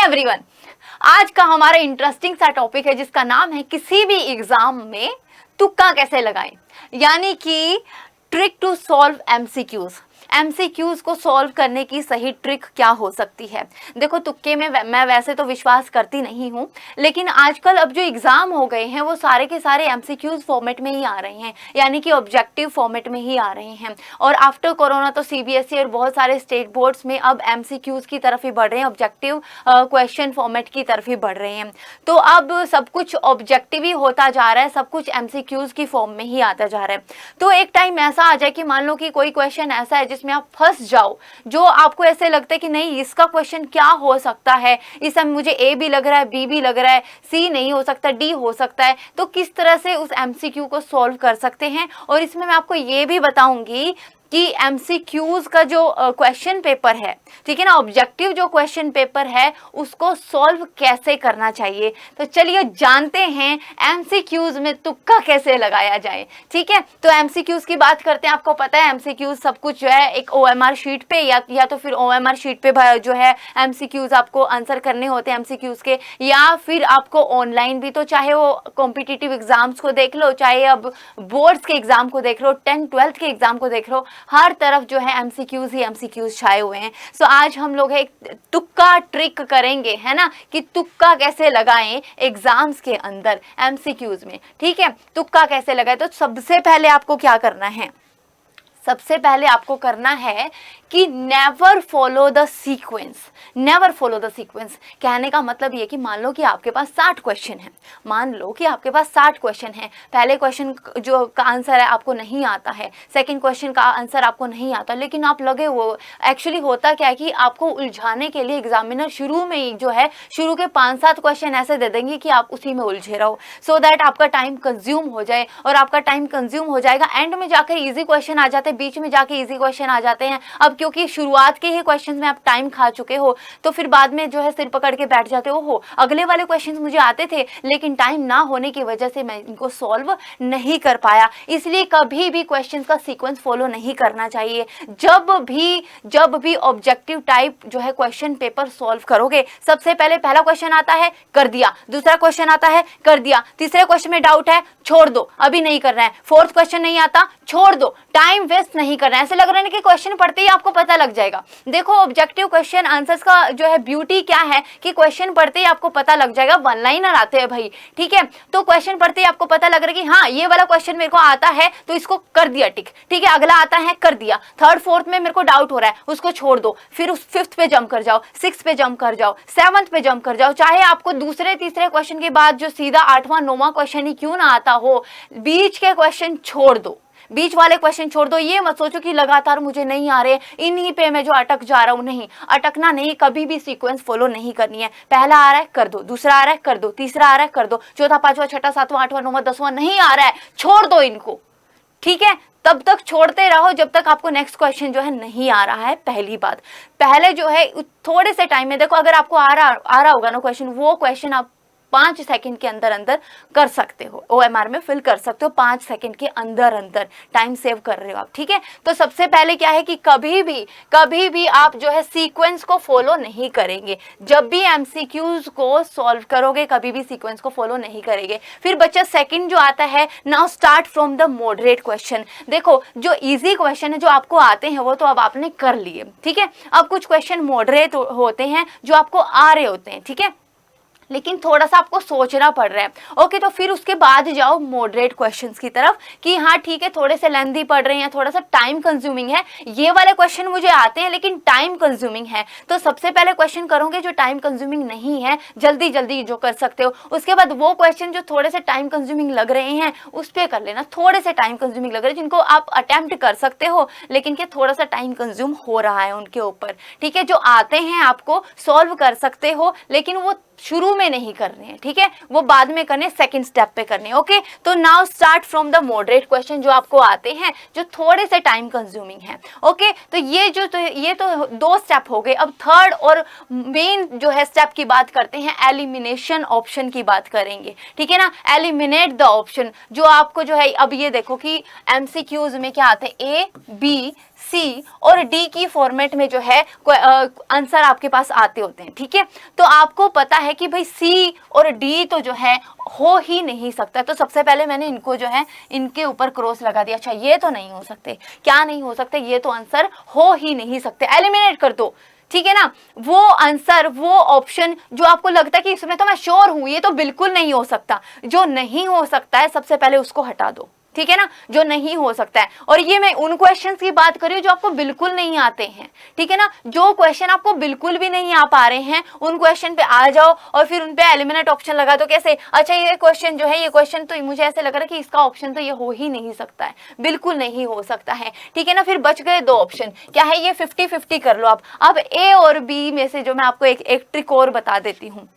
Everyone, आज का हमारा इंटरेस्टिंग सा टॉपिक है जिसका नाम है किसी भी एग्जाम में तुक्का कैसे लगाएं, यानी कि trick to solve MCQs. MCQs को सॉल्व करने की सही ट्रिक क्या हो सकती है। देखो, तुक्के में मैं वैसे तो विश्वास करती नहीं हूँ, लेकिन आजकल अब जो एग्जाम हो गए हैं वो सारे के सारे एमसीक्यूज फॉर्मेट में ही आ रहे हैं, यानी कि ऑब्जेक्टिव फॉर्मेट में ही आ रहे हैं। और आफ्टर कोरोना तो सीबीएसई और बहुत सारे स्टेट बोर्ड्स में अब एमसीक्यूज की तरफ ही बढ़ रहे हैं, ऑब्जेक्टिव क्वेश्चन फॉर्मेट की तरफ ही बढ़ रहे हैं। तो अब सब कुछ ऑब्जेक्टिव ही होता जा रहा है, सब कुछ एमसीक्यूज की फॉर्म में ही आता जा रहा है। तो एक टाइम ऐसा आ जाए कि मान लो कि कोई क्वेश्चन ऐसा है जिसमें आप फंस जाओ, जो आपको ऐसे लगता है कि नहीं इसका क्वेश्चन क्या हो सकता है, इसमें मुझे ए भी लग रहा है, बी भी लग रहा है, सी नहीं हो सकता, डी हो सकता है। तो किस तरह से उस एमसीक्यू को सॉल्व कर सकते हैं, और इसमें मैं आपको ये भी बताऊंगी कि एमसीक्यूज का जो क्वेश्चन पेपर है, ठीक है ना, ऑब्जेक्टिव जो क्वेश्चन पेपर है उसको सॉल्व कैसे करना चाहिए। तो चलिए जानते हैं एमसीक्यूज में तुक्का कैसे लगाया जाए। ठीक है, तो एमसीक्यूज की बात करते हैं। आपको पता है एमसीक्यूज सब कुछ जो है एक ओएमआर शीट पे या तो फिर ओएमआर शीट पे जो है एमसीक्यूज आपको आंसर करने होते हैं एमसीक्यूज के, या फिर आपको ऑनलाइन भी, तो चाहे वो कॉम्पिटिटिव एग्जाम्स को देख लो, चाहे अब बोर्ड्स के एग्जाम को देख लो, 10th-12th के एग्जाम को देख लो, हर तरफ जो है एमसीक्यूज ही एमसीक्यूज छाए हुए हैं। सो आज हम लोग एक तुक्का ट्रिक करेंगे, है ना, कि तुक्का कैसे लगाएं एग्जाम्स के अंदर एमसीक्यूज में। ठीक है, तुक्का कैसे लगाएं। तो सबसे पहले आपको क्या करना है, सबसे पहले आपको करना है कि never follow the sequence. Never follow the sequence कहने का मतलब ये कि मान लो कि आपके पास 60 क्वेश्चन है, मान लो कि आपके पास 60 क्वेश्चन है। पहले क्वेश्चन जो का आंसर है आपको नहीं आता है, सेकंड क्वेश्चन का आंसर आपको नहीं आता, लेकिन आप लगे वो एक्चुअली होता क्या है कि आपको उलझाने के लिए एग्जामिनर शुरू में ही जो है शुरू के 5-7 क्वेश्चन ऐसे दे देंगे कि आप उसी में उलझे रहो, सो दैट आपका टाइम कंज्यूम हो जाए। और आपका टाइम कंज्यूम हो जाएगा, एंड में जाकर ईजी क्वेश्चन आ जाते हैं, बीच में जाके इजी क्वेश्चन आ जाते हैं। अब क्योंकि शुरुआत के ही क्वेश्चंस में आप टाइम खा चुके हो, तो फिर बाद में जो है सिर पकड़ के बैठ जाते हो अगले वाले क्वेश्चंस मुझे आते थे लेकिन टाइम ना होने की वजह से मैं इनको सॉल्व नहीं कर पाया। इसलिए कभी भी क्वेश्चंस का सीक्वेंस फॉलो नहीं करना चाहिए। जब भी ऑब्जेक्टिव टाइप जो है क्वेश्चन पेपर सॉल्व करोगे, सबसे पहले पहला क्वेश्चन आता है, कर दिया, दूसरा क्वेश्चन आता है, कर दिया, तीसरे क्वेश्चन में डाउट है, छोड़ दो, अभी नहीं करना है, फोर्थ क्वेश्चन नहीं आता, छोड़ दो, टाइम वेस्ट नहीं करना है। ऐसे लग रहा है कि क्वेश्चन पढ़ते ही आपको पता लग जाएगा। देखो, ऑब्जेक्टिव क्वेश्चन आंसर्स का जो है ब्यूटी क्या है कि क्वेश्चन पढ़ते ही आपको पता लग जाएगा, वन लाइनर आते हैं भाई। ठीक है, तो क्वेश्चन पढ़ते ही आपको पता लग रहा है कि हाँ ये वाला क्वेश्चन मेरे को आता है तो इसको कर दिया टिक, ठीक है, अगला आता है, कर दिया, थर्ड फोर्थ में मेरे को डाउट हो रहा है उसको छोड़ दो, फिर उस फिफ्थ पे जंप कर जाओ, सिक्स पे जंप कर जाओ, सेवंथ पे जंप कर जाओ। चाहे आपको दूसरे तीसरे क्वेश्चन के बाद जो सीधा 8वां 9वां क्वेश्चन ही क्यों ना आता हो, बीच के क्वेश्चन छोड़ दो, बीच वाले क्वेश्चन छोड़ दो। ये मत सोचो कि लगातार मुझे नहीं आ रहे, इन्हीं पे मैं जो अटक जा रहा हूं, नहीं, अटकना नहीं, कभी भी सीक्वेंस फॉलो नहीं करनी है। पहला आ रहा है कर दो, दूसरा आ रहा है कर दो, तीसरा आ रहा है कर दो, चौथा पांचवा छठा सातवां आठवां नौवां 10वां नहीं आ रहा है, छोड़ दो इनको। ठीक है, तब तक छोड़ते रहो जब तक आपको नेक्स्ट क्वेश्चन जो है नहीं आ रहा है। पहली बात, पहले जो है थोड़े से टाइम में, देखो अगर आपको आ रहा होगा ना क्वेश्चन, वो क्वेश्चन आप 5 सेकंड के अंदर अंदर कर सकते हो, ओएमआर में फिल कर सकते हो 5 सेकंड के अंदर अंदर, टाइम सेव कर रहे हो आप। ठीक है, तो सबसे पहले क्या है कि कभी भी आप जो है सीक्वेंस को फॉलो नहीं करेंगे। जब भी एमसीक्यूज को सॉल्व करोगे कभी भी सीक्वेंस को फॉलो नहीं करेंगे। फिर बच्चा सेकंड जो आता है, now start from the moderate question. देखो, जो इजी क्वेश्चन है जो आपको आते हैं वो तो अब आपने कर लिए, ठीक है, अब कुछ क्वेश्चन मॉडरेट होते हैं जो आपको आ रहे होते हैं, ठीक है, लेकिन थोड़ा सा आपको सोचना पड़ रहा है। ओके, तो फिर उसके बाद जाओ मॉडरेट क्वेश्चंस की तरफ कि हाँ ठीक है, थोड़े से लेंथी पड़ रहे हैं, थोड़ा सा टाइम कंज्यूमिंग है, ये वाले क्वेश्चन मुझे आते हैं लेकिन टाइम कंज्यूमिंग है, तो सबसे पहले क्वेश्चन करोगे जो टाइम कंज्यूमिंग नहीं है, जल्दी जल्दी जो कर सकते हो। उसके बाद वो क्वेश्चन जो थोड़े से टाइम कंज्यूमिंग लग रहे हैं उस पर कर लेना, थोड़े से टाइम कंज्यूमिंग लग रहे हैं जिनको आप अटेम्प्ट कर सकते हो लेकिन क्या थोड़ा सा टाइम कंज्यूम हो रहा है उनके ऊपर। ठीक है, जो आते हैं आपको सॉल्व कर सकते हो लेकिन वो शुरू में नहीं करने हैं, ठीक है, वो बाद में करने, सेकंड स्टेप पे करने। ओके, तो now start from the moderate question जो आपको आते हैं जो थोड़े से टाइम कंज्यूमिंग है। ओके, तो ये तो 2 स्टेप हो गए। अब थर्ड और मेन जो है स्टेप की बात करते हैं, एलिमिनेशन ऑप्शन की बात करेंगे। ठीक है ना, एलिमिनेट द ऑप्शन जो आपको जो है, अब ये देखो कि एमसीक्यूज में क्या आते हैं, ए बी सी और डी की फॉर्मेट में जो है आंसर आपके पास आते होते हैं, ठीक है। तो आपको पता है कि भाई सी और डी तो जो है हो ही नहीं सकता, तो सबसे पहले मैंने इनको जो है इनके ऊपर क्रॉस लगा दिया। अच्छा ये तो नहीं हो सकते, क्या नहीं हो सकते, ये तो आंसर हो ही नहीं सकते, एलिमिनेट कर दो, ठीक है ना। वो आंसर, वो ऑप्शन जो आपको लगता है कि इसमें तो मैं श्योर हूं ये तो बिल्कुल नहीं हो सकता, जो नहीं हो सकता है सबसे पहले उसको हटा दो, ठीक है ना, जो नहीं हो सकता है। और ये मैं उन क्वेश्चंस की बात कर रही हूँ जो आपको बिल्कुल नहीं आते हैं, ठीक है ना। जो क्वेश्चन आपको बिल्कुल भी नहीं आ पा रहे हैं उन क्वेश्चन पे आ जाओ और फिर उन पे एलिमिनेट ऑप्शन लगा दो। कैसे, अच्छा ये क्वेश्चन जो है, ये क्वेश्चन तो मुझे ऐसे लग रहा है कि इसका ऑप्शन तो ये हो ही नहीं सकता है, बिल्कुल नहीं हो सकता है, ठीक है ना। फिर बच गए दो ऑप्शन, क्या है, ये 50-50 कर लो आप। अब ए और बी में से जो मैं आपको एक ट्रिक और बता देती हूँ।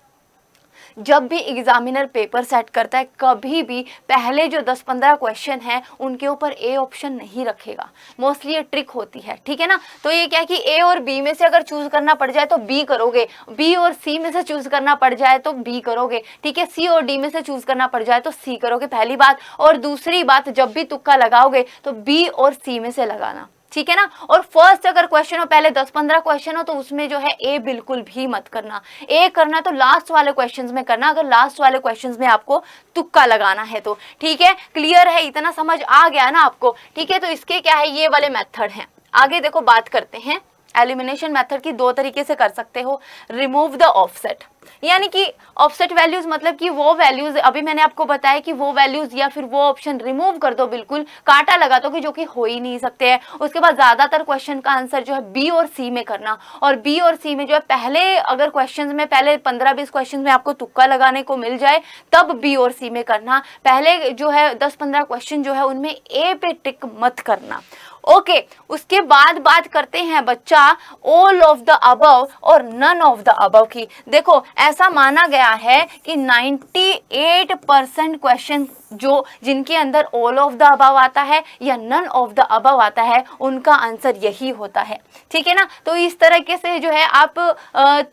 जब भी एग्जामिनर पेपर सेट करता है कभी भी पहले जो 10-15 क्वेश्चन हैं उनके ऊपर ए ऑप्शन नहीं रखेगा, मोस्टली ये ट्रिक होती है, ठीक है ना। तो ये क्या है कि ए और बी में से अगर चूज करना पड़ जाए तो बी करोगे, बी और सी में से चूज करना पड़ जाए तो बी करोगे, ठीक है। सी और डी में से चूज करना पड़ जाए तो सी करोगे, पहली बात। और दूसरी बात, जब भी तुक्का लगाओगे तो बी और सी में से लगाना, ठीक है ना। और फर्स्ट अगर क्वेश्चन हो, पहले 10-15 क्वेश्चन हो तो उसमें जो है ए बिल्कुल भी मत करना, ए करना तो लास्ट वाले क्वेश्चंस में करना, अगर लास्ट वाले क्वेश्चंस में आपको तुक्का लगाना है तो, ठीक है। क्लियर है, इतना समझ आ गया ना आपको, ठीक है। तो इसके क्या है, ये वाले मेथड हैं। आगे देखो बात करते हैं एलिमिनेशन मेथड की। दो तरीके से कर सकते हो, रिमूव द ऑफसेट, यानी कि ऑफसेट वैल्यूज मतलब कि वो वैल्यूज, अभी मैंने आपको बताया कि वो वैल्यूज या फिर वो ऑप्शन रिमूव कर दो, बिल्कुल कांटा लगा दो कि जो कि हो ही नहीं सकते हैं। उसके बाद ज्यादातर क्वेश्चन का आंसर जो है बी और सी में करना, और बी और सी में जो है पहले अगर क्वेश्चन में पहले 15-20 क्वेश्चन में आपको तुक्का लगाने को मिल जाए तब बी और सी में करना, पहले जो है 10-15 क्वेश्चन जो है उनमें ए पे टिक मत करना, ओके। उसके बाद बात करते हैं बच्चा ऑल ऑफ द अबव और नन ऑफ द अबव की। देखो ऐसा माना गया है कि 98% क्वेश्चन जो जिनके अंदर ऑल ऑफ द अबव आता है या नन ऑफ द अबव आता है उनका आंसर यही होता है, ठीक है ना। तो इस तरीके से जो है आप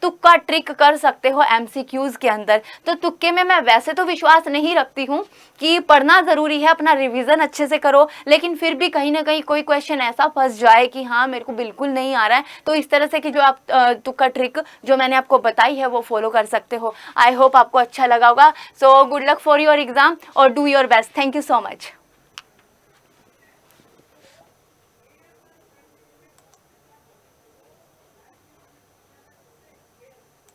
तुक्का ट्रिक कर सकते हो एमसीक्यूज के अंदर। तो तुक्के में मैं वैसे तो विश्वास नहीं रखती हूँ कि पढ़ना जरूरी है, अपना रिवीजन अच्छे से करो, लेकिन फिर भी कहीं ना कहीं कोई क्वेश्चन ऐसा फंस जाए कि हाँ मेरे को बिल्कुल नहीं आ रहा है, तो इस तरह से कि जो आप तुक्का ट्रिक जो मैंने आपको बताई है वो फॉलो कर सकते हो। आई होप आपको अच्छा लगा होगा। So good luck for your exam और do your best. Thank you so much.